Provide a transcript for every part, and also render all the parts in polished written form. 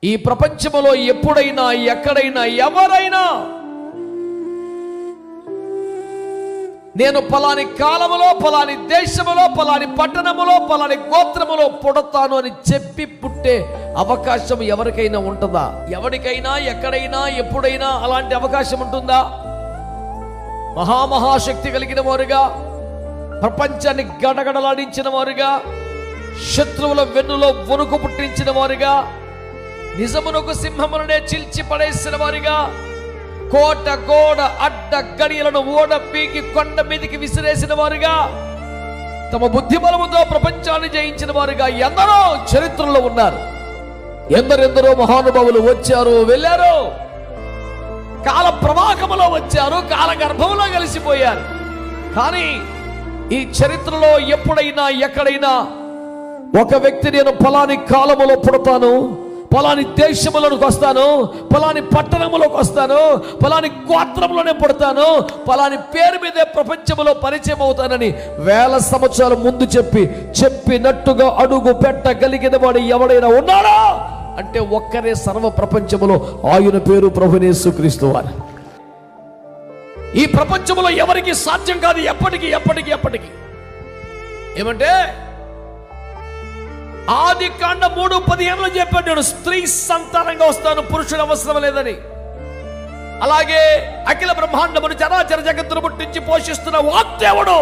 ఈ ప్రపంచములో ఎప్పుడైనా ఎక్కడైనా ఎవరైనా నేను పలాని కాలములో, పలాని దేశములో, పలాని పట్టణములో, పలాని గోత్రములో పుడతాను అని చెప్పి పుట్టే అవకాశం ఎవరికైనా ఉంటుందా? ఎవరికైనా ఎక్కడైనా ఎప్పుడైనా అలాంటి అవకాశం ఉంటుందా? మహాశక్తి కలిగిన వారుగా, ప్రపంచాన్ని గడగడలాడించిన వారుగా, శత్రువుల వెన్నులో వణుకు పుట్టించిన వారుగా, నిజమునకు సింహములనే చీల్చి పడేసిన వారుగా, కోట గోడ అడ్డ గడియలను ఓడ పీకి కొండ మీదికి విసిరేసిన వారుగా, తమ బుద్ధి బలముతో ప్రపంచాన్ని జయించిన వారుగా ఎందరో చరిత్రలో ఉన్నారు. ఎందరెందరో మహానుభావులు వచ్చారు, వెళ్ళారు, కాల ప్రవాహములో వచ్చారు, కాల గర్భంలో కలిసిపోయారు. కానీ ఈ చరిత్రలో ఎప్పుడైనా ఎక్కడైనా ఒక వ్యక్తి నేను ఫలాని కాలములో పుడతాను, ఫలాని దేశములోకి వస్తాను, ఫలాని పట్టణములోకి వస్తాను, ఫలాని గోత్రంలోనే పుడతాను, ఫలాని పేరు మీదే ప్రపంచంలో పరిచయం అవుతానని వేల సంవత్సరాల ముందు చెప్పినట్టుగా అడుగు పెట్టగలిగిన వాడు ఎవడైనా ఉన్నాడా అంటే ఒక్కరే సర్వ ప్రపంచములో, ఆయన పేరు ప్రభువైన యేసుక్రీస్తు వారు. ఈ ప్రపంచంలో ఎవరికి సాధ్యం కాదు, ఎప్పటికీ. ఏమంటే ఆదికాండ 3:15 చెప్పాడు, నేను స్త్రీ సంతానంగా వస్తాను, పురుషుడు అవసరం లేదని. అలాగే అఖిల బ్రహ్మాండమును చరాచర జగత్తును పుట్టించి పోషిస్తున్న వాగ్దేవుడు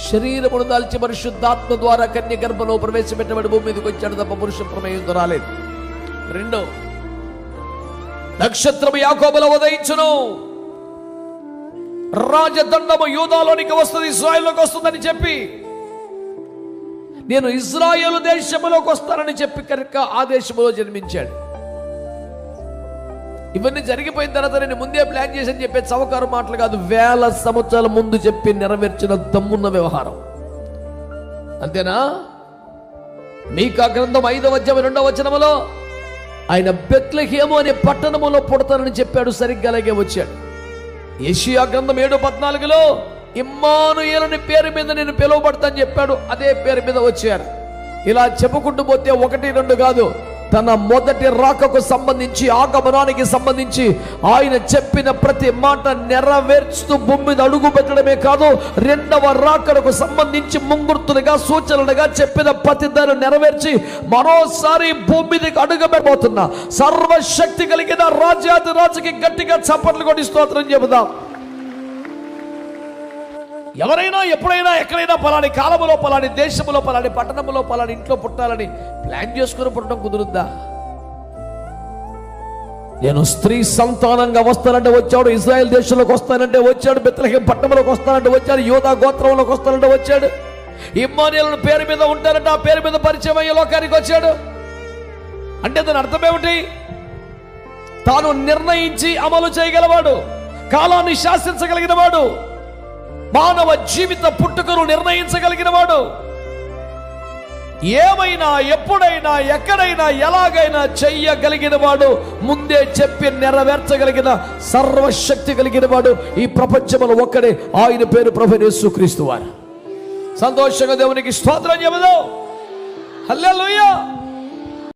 శరీరమును దాల్చి పరిశుద్ధాత్మ ద్వారా కన్య గర్భంలో ప్రవేశపెట్టబడి భూమి మీదకి వచ్చాడు తప్ప పురుష ప్రమేయం రాలేదు. 2, నక్షత్రము యాకోబులో ఉదయించును, రాజదండము యూదాలోనికి వస్తుంది, ఇశ్రాయేలులోకి వస్తుందని చెప్పి నేను ఇజ్రాయేలు దేశంలోకి వస్తానని చెప్పి కనుక ఆ దేశంలో జన్మించాడు. ఇవన్నీ జరిగిపోయిన తర్వాత నేను ముందే ప్లాన్ చేసి చెప్పే చవకారు మాటలు కాదు, వేల సంవత్సరాల ముందు చెప్పి నెరవేర్చిన దమ్మున్న వ్యవహారం. అంతేనా? మీకా గ్రంథం 5వ అధ్యాయం 2వ వచనములో ఆయన బెత్లెహేము అనే పట్టణములో పుడతానని చెప్పాడు, సరిగ్గా అలాగే వచ్చాడు. యెషయా గ్రంథం 7:14లో ఇమ్మానుయేలు అనే పేరు మీద నేను పిలువబడతాను చెప్పాడు, అదే పేరు మీద వచ్చారు. ఇలా చెప్పుకుంటూ పోతే 1, 2 కాదు, తన మొదటి రాకకు సంబంధించి, ఆగమనానికి సంబంధించి ఆయన చెప్పిన ప్రతి మాట నెరవేర్చుతూ భూమి మీద అడుగు పెట్టడమే కాదు, 2వ రాకడకు సంబంధించి ముంగుర్తులుగా, సూచనలుగా చెప్పిన ప్రతి దాన్ని నెరవేర్చి మరోసారి భూమి మీదకి అడుగు పెట్టబోతున్నా సర్వశక్తి కలిగిన రాజాది రాజుకి గట్టిగా చప్పట్లు కొట్టి స్తోత్రం చెబుదాం. ఎవరైనా ఎప్పుడైనా ఎక్కడైనా పలాని కాలములో, పలాని దేశములో, పలాని పట్టణములో, పలాని ఇంట్లో పుట్టాలని ప్లాన్ చేసుకుని పుట్టడం కుదురుద్దా? నేను స్త్రీ సంతానంగా వస్తానంటే వచ్చాడు, ఇజ్రాయెల్ దేశంలోకి వస్తానంటే వచ్చాడు, బెత్లెహేము పట్టణంలోకి వస్తానంటే వచ్చాడు, యోధా గోత్రంలోకి వస్తానంటే వచ్చాడు, ఇమ్మానుయేలు పేరు మీద ఉంటారంటే ఆ పేరు మీద పరిచయం అయ్యే లోకానికి వచ్చాడు. అంటే దాని అర్థం ఏమిటి? తాను నిర్ణయించి అమలు చేయగలవాడు, కాలాన్ని శాసించగలిగిన వాడు, మానవ జీవిత పుట్టుకను నిర్ణయించగలిగిన వాడు, ఏమైనా ఎప్పుడైనా ఎక్కడైనా ఎలాగైనా చెయ్యగలిగిన వాడు, ముందే చెప్పి నెరవేర్చగలిగిన సర్వశక్తి కలిగిన వాడు ఈ ప్రపంచంలో ఒక్కడే, ఆయన పేరు ప్రభువైన యేసుక్రీస్తు వారు. సంతోషంగా దేవునికి స్తోత్రం చెబుదాం. హల్లెలూయా.